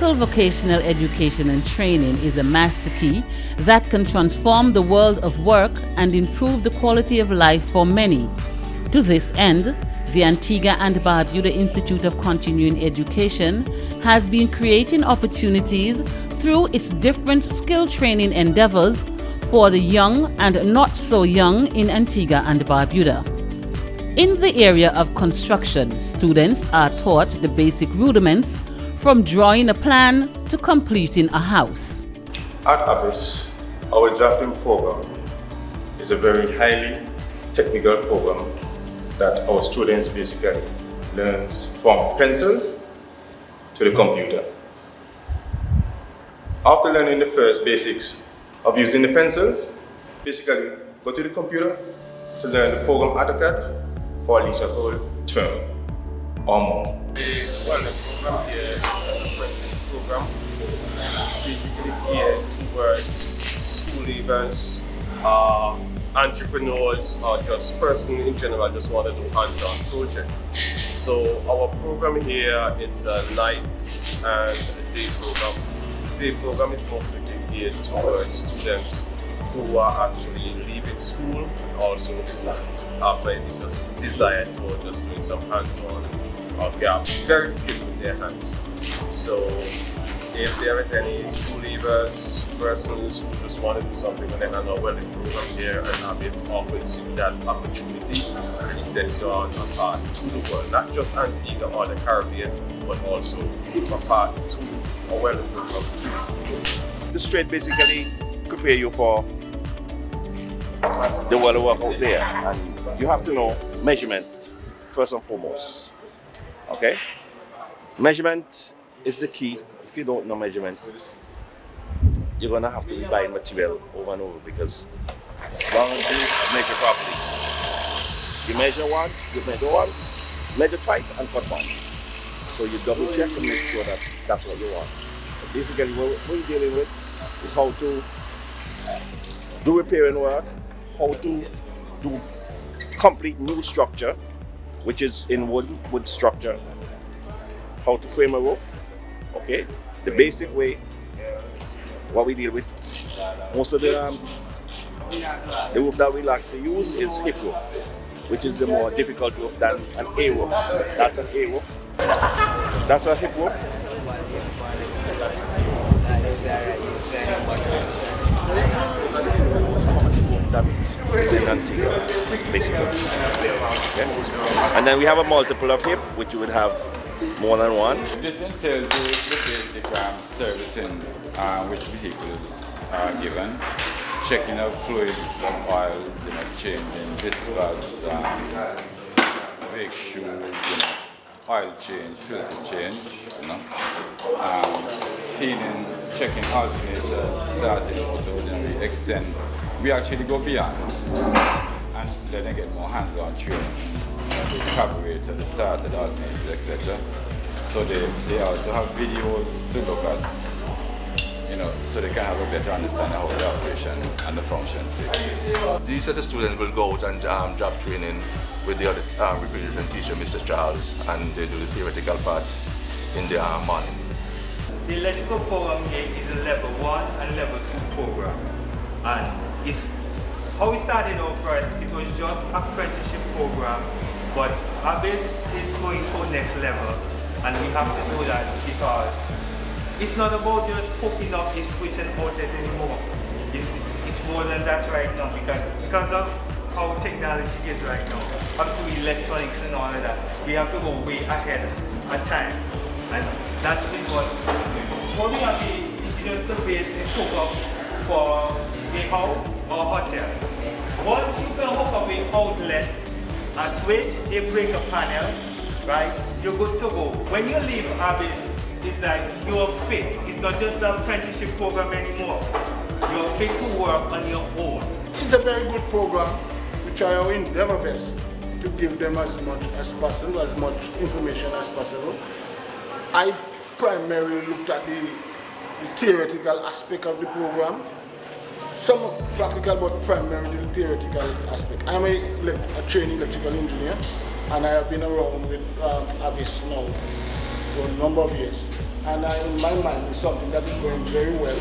Technical vocational education and training is a master key that can transform the world of work and improve the quality of life for many. To this end, the Antigua and Barbuda Institute of Continuing Education has been creating opportunities through its different skill training endeavors for the young and not so young in Antigua and Barbuda. In the area of construction, students are taught the basic rudiments from drawing a plan to completing a house. At ABICE, our drafting program is a very highly technical program that our students basically learn from pencil to the computer. After learning the first basics of using the pencil, basically go to the computer to learn the program AutoCAD for at least a whole term or more. Well, the program here is an apprentice program, basically geared towards school leavers, entrepreneurs, or just persons in general just want to do hands-on project. So our program here, it's a night and a day program. The day program is mostly geared towards students who are actually leaving school, also who are maybe just desired for just doing some hands-on or very skilled with their hands. So if there is any school leavers, persons who just want to do something and then have a welding program here, and ABICE offers you that opportunity, and it sets you on a path to the world, not just Antigua or the Caribbean, but also a path to a welding program. This trade basically prepare you for the world of work out there, and you have to know measurement first and foremost. Okay? Measurement is the key. If you don't know measurement, you're gonna have to be buying material over and over, because as long as you measure properly, you measure once, measure twice, and cut once. So you double check and make sure that that's what you want. But basically, what we're dealing with is how to do repairing work, how to do complete new structure, which is in wood structure, how to frame a roof. Okay, the basic way, what we deal with, most of the roof that we like to use is hip roof, which is the more difficult roof than an A roof. That's an A roof. That's a hip roof. That's the most common roof that is in Antigua, basically. Okay. And then we have a multiple of hip, which you would have more than one. This entails the basic servicing which vehicles are given, checking of fluids and oils, changing dispers, brake shoes, oil change, filter change, cleaning, checking alternators, starting auto, then we extend. We actually go beyond and then they get more hands-on training. The carburetor, the starter, the alternators, etc. So they also have videos to look at, so they can have a better understanding of the operation and the functions. These are the students will go out and job training with the other recreation teacher, Mr. Charles, and they do the theoretical part in the morning. The electrical program here is a level 1 and level 2 program, and it's how we started off first. It was just apprenticeship program. But ABICE is going to the next level, and we have to do that because it's not about just hooking up a switch and outlet anymore. It's more than that right now, because of how technology is right now. Up to electronics and all of that, we have to go way ahead of time, and that is what we're doing. What we have is just the basic hookup for a house or hotel. Once you can hook up an outlet, a switch, a breaker panel, right? You're good to go. When you leave ABICE, it's like you're fit. It's not just the apprenticeship program anymore. You're fit to work on your own. It's a very good program. We try our endeavor best to give them as much as possible, as much information as possible. I primarily looked at the theoretical aspect of the program. Some practical, but primarily the theoretical aspect. I'm a trained electrical engineer, and I have been around with ABICE now for a number of years. And in my mind, it's something that is going very well.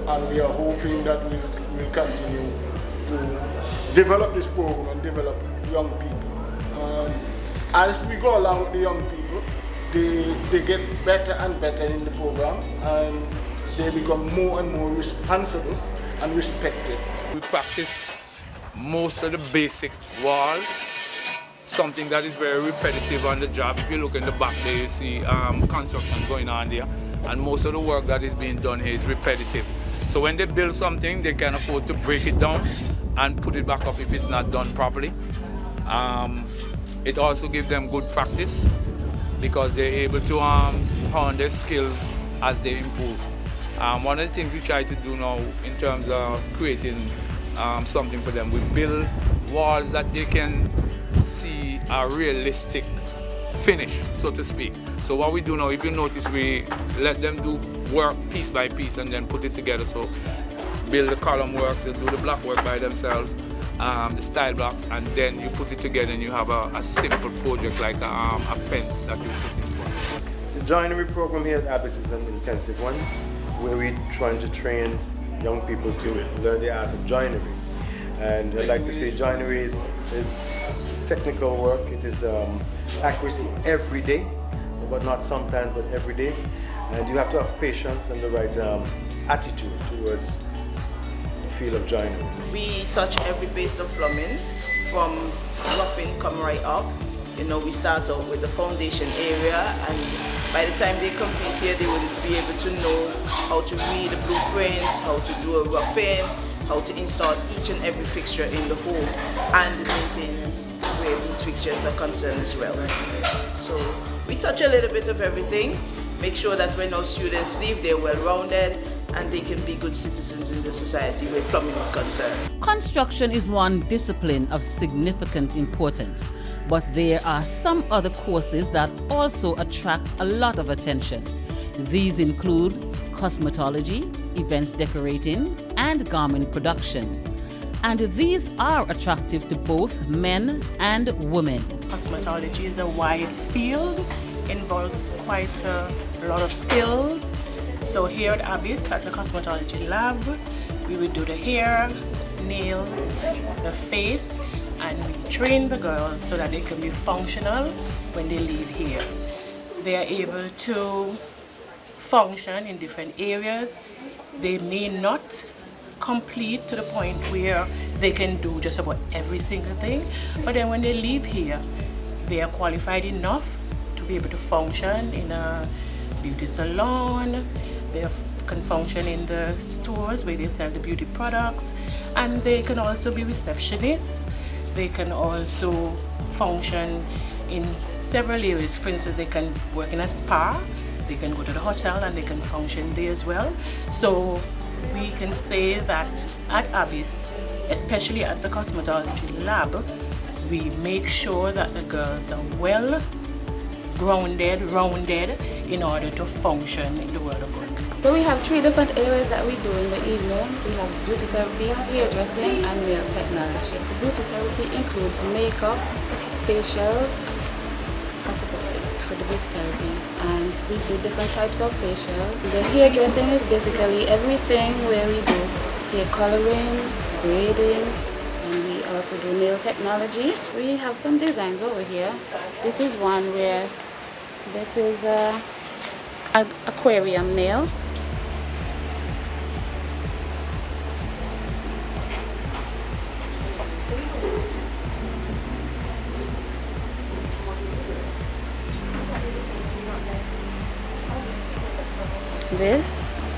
And we are hoping that we'll continue to develop this program and develop young people. As we go along with the young people, they get better and better in the program, and they become more and more responsible and respected. We practice most of the basic walls, something that is very repetitive on the job. If you look in the back there, you see construction going on there, and most of the work that is being done here is repetitive. So when they build something, they can afford to break it down and put it back up if it's not done properly. It also gives them good practice because they're able to hone their skills as they improve. One of the things we try to do now in terms of creating something for them, we build walls that they can see a realistic finish, so to speak. So what we do now, if you notice, we let them do work piece by piece and then put it together. So build the column works, they do the block work by themselves, the style blocks, and then you put it together and you have a simple project like a fence that you put in front. The joinery program here at ABICE is an intensive one, where we're trying to train young people to learn the art of joinery. And I'd like to say joinery is technical work. It is accuracy every day, but not sometimes, but every day. And you have to have patience and the right attitude towards the field of joinery. We touch every base of plumbing, from roughing come right up. You know, we start out with the foundation area, and by the time they complete here, they will be able to know how to read the blueprints, how to do a roughing, how to install each and every fixture in the home, and the maintenance where these fixtures are concerned as well. So we touch a little bit of everything, make sure that when our students leave, they're well-rounded and they can be good citizens in the society where plumbing is concerned. Construction is one discipline of significant importance, but there are some other courses that also attracts a lot of attention. These include cosmetology, events decorating, and garment production. And these are attractive to both men and women. Cosmetology is a wide field, involves quite a lot of skills. So here at ABICE, at the cosmetology lab, we would do the hair, nails, the face, and we train the girls so that they can be functional when they leave here. They are able to function in different areas. They may not complete to the point where they can do just about every single thing, but then when they leave here, they are qualified enough to be able to function in a beauty salon. They can function in the stores where they sell the beauty products, and they can also be receptionists. They can also function in several areas. For instance, they can work in a spa, they can go to the hotel and they can function there as well. So we can say that at ABICE, especially at the cosmetology lab, we make sure that the girls are well grounded, rounded in order to function in the world of work. So we have 3 different areas that we do in the evenings. We have beauty therapy, hairdressing, and nail technology. The beauty therapy includes makeup, facials, that's about it for the beauty therapy, and we do different types of facials. The hairdressing is basically everything where we do hair coloring, braiding, and we also do nail technology. We have some designs over here. This is one where this is an aquarium nail. This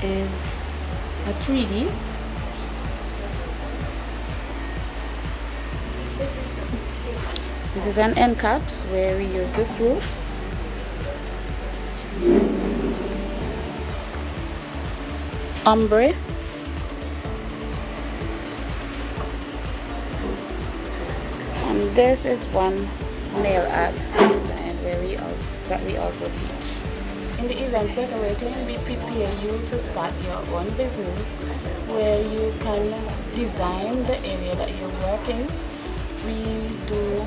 is a 3D. This is an end caps where we use the fruits. Ombre. And this is one nail art design where we also teach. In the events decorating, we prepare you to start your own business where you can design the area that you're working. We do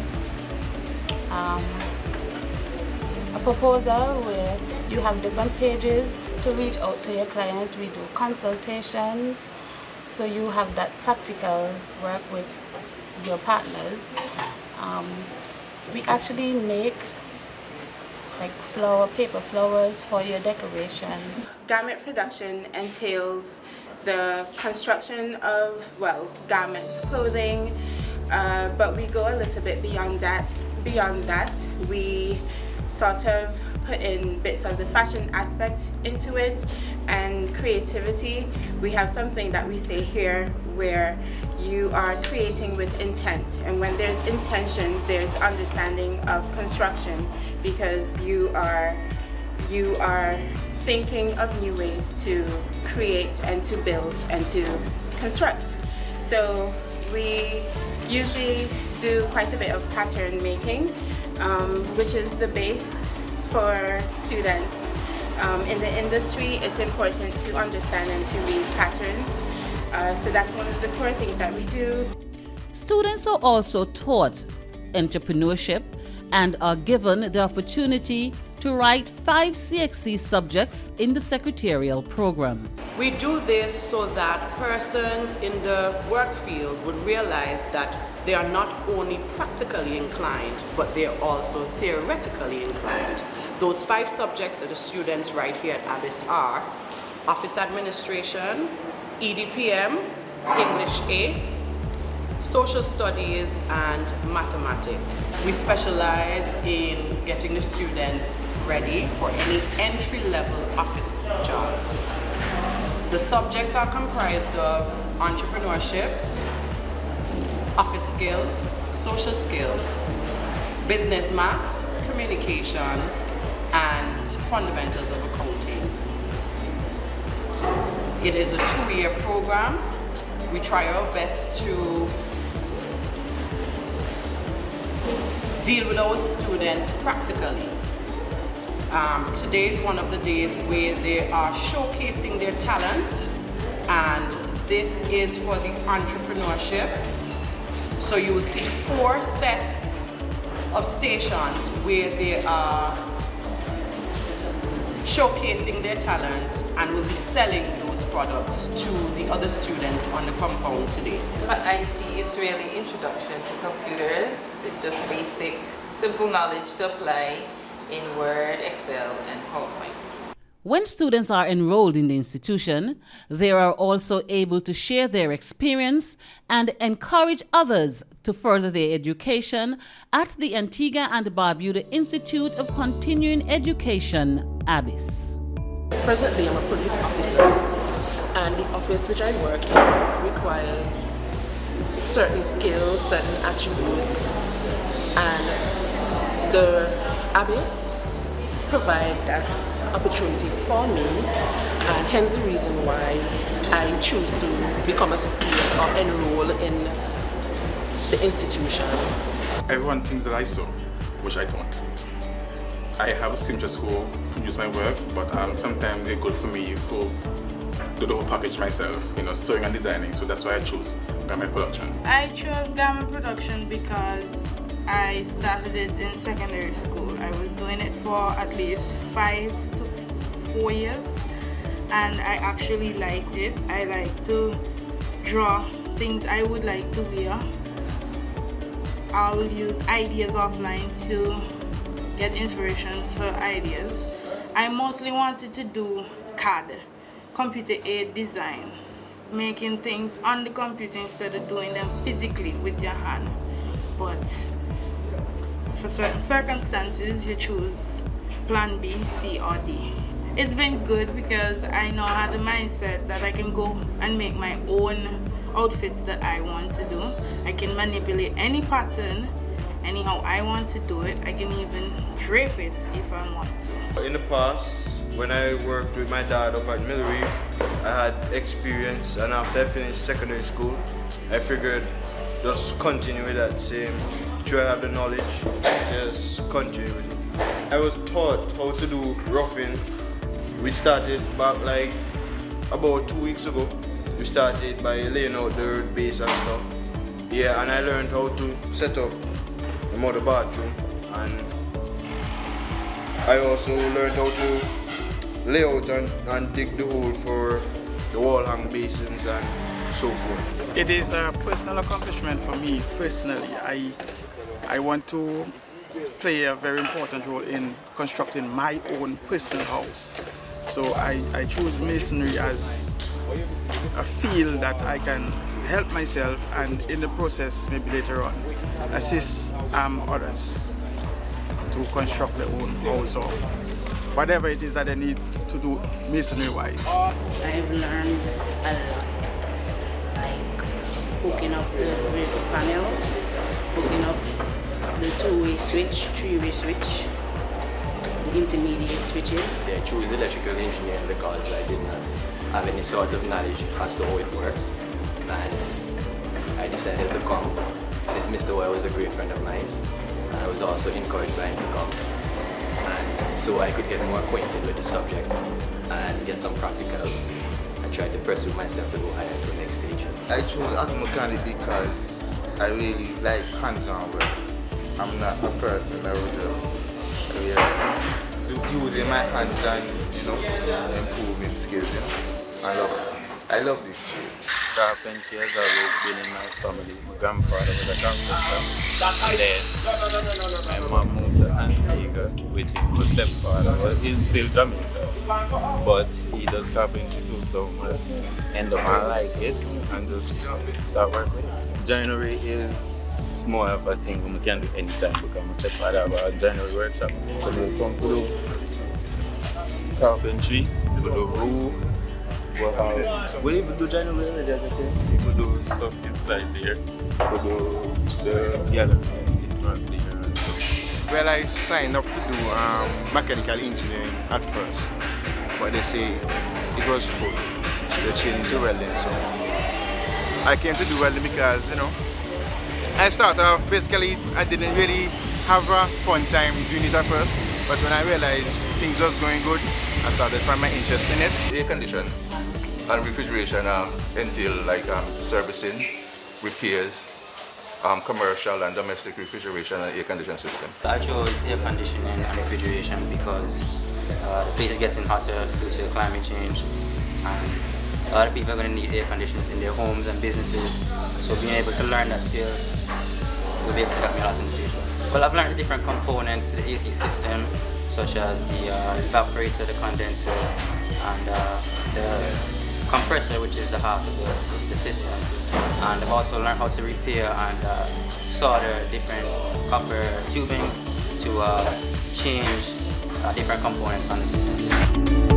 a proposal where You have different pages to reach out to your client. We do consultations, so you have that practical work with your partners. We actually make like paper flowers for your decorations. Garment production entails the construction of, well, garments, clothing, but we go a little bit beyond that. We sort of put in bits of the fashion aspect into it and creativity. We have something that we say here where you are creating with intent, and when there's intention, there's understanding of construction, because you are thinking of new ways to create and to build and to construct. So we usually do quite a bit of pattern making, which is the base for students. In the industry, it's important to understand and to read patterns. So that's one of the core things that we do. Students are also taught entrepreneurship and are given the opportunity to write 5 CXC subjects in the secretarial program. We do this so that persons in the work field would realize that they are not only practically inclined, but they are also theoretically inclined. Those 5 subjects that the students right here at ABICE are Office Administration, EDPM, English A, Social Studies, and Mathematics. We specialize in getting the students ready for any entry-level office job. The subjects are comprised of entrepreneurship, office skills, social skills, business math, communication, and fundamentals of accounting. It is a 2-year program. We try our best to deal with our students practically. Today is one of the days where they are showcasing their talent, and this is for the entrepreneurship. So you will see 4 sets of stations where they are showcasing their talent and will be selling those products to the other students on the compound today. But IT is really introduction to computers. It's just basic, simple knowledge to apply in Word, Excel, and PowerPoint. When students are enrolled in the institution, they are also able to share their experience and encourage others to further their education at the Antigua and Barbuda Institute of Continuing Education, ABICE. Presently, I'm a police officer, and the office which I work in requires certain skills, certain attributes, and the ABICE provide that opportunity for me, and hence the reason why I choose to become a student or enroll in the institution. Everyone thinks that I sew, which I don't. I have a seamstress who produce my work, but sometimes they're good for me to do the whole package myself, sewing and designing, so that's why I chose garment production. I chose garment production because I started it in secondary school. I was doing it for at least 5 to 4 years, and I actually liked it. I like to draw things I would like to wear. I will use ideas offline to get inspiration for ideas. I mostly wanted to do CAD, computer aided design, making things on the computer instead of doing them physically with your hand. But for certain circumstances, you choose plan B, C, or D. It's been good because I now have the mindset that I can go and make my own outfits that I want to do. I can manipulate any pattern anyhow I want to do it. I can even drape it if I want to. In the past, when I worked with my dad up at Mill Reef, I had experience, and after I finished secondary school, I figured just continue with that same. Sure, I have the knowledge, just continue with it. I was taught how to do roughing. We started back like about 2 weeks ago. We started by laying out the road base and stuff. Yeah, and I learned how to set up the mother bathroom and I also learned how to lay out and dig the hole for the wall hang basins and so forth. It is a personal accomplishment for me personally. I want to play a very important role in constructing my own personal house. So I choose masonry as a field that I can help myself and in the process maybe later on assist others to construct their own house or whatever it is that they need to do masonry wise. I've learned a lot, like hooking up the river panel, hooking up the two-way switch, three-way switch, the intermediate switches. I chose electrical engineering because I did not have any sort of knowledge as to how it works, and I decided to come since Mr. Roy was a great friend of mine, and I was also encouraged by him to come, and so I could get more acquainted with the subject and get some practical and try to pursue myself to go higher to the next stage. I chose auto mechanic because I really like hands-on work. I'm not a person that would just using my hands and improving skills. I love this trade. Carpentry has always been in my family. My grandfather was a carpenter. Then my mom moved to Antigua, which is my stepfather. But he's still Jamaican, but he does carpentry too. So I end up I like it and just start working with it. Joinery is more of a thing we can do anytime because my stepfather have a joinery workshop. So we just come to do carpentry, we do roof. We even do joinery already, as I think. We do stuff inside there. We do the gallery in front there. Well, I signed up to do mechanical engineering at first, but they say it was full, so they changed to welding. So I came to do welding because, I started off, basically I didn't really have a fun time doing it at first, but when I realized things was going good, I started to find my interest in it. Air condition and refrigeration entail like servicing, repairs, commercial and domestic refrigeration and air conditioning system. I chose air conditioning and refrigeration because the place is getting hotter due to climate change, and a lot of people are going to need air conditioners in their homes and businesses, so being able to learn that skill will be able to help me a lot in the future. Well, I've learned the different components to the AC system, such as the evaporator, the condenser, and the compressor, which is the heart of the system. And I've also learned how to repair and solder different copper tubing to change different components on the system.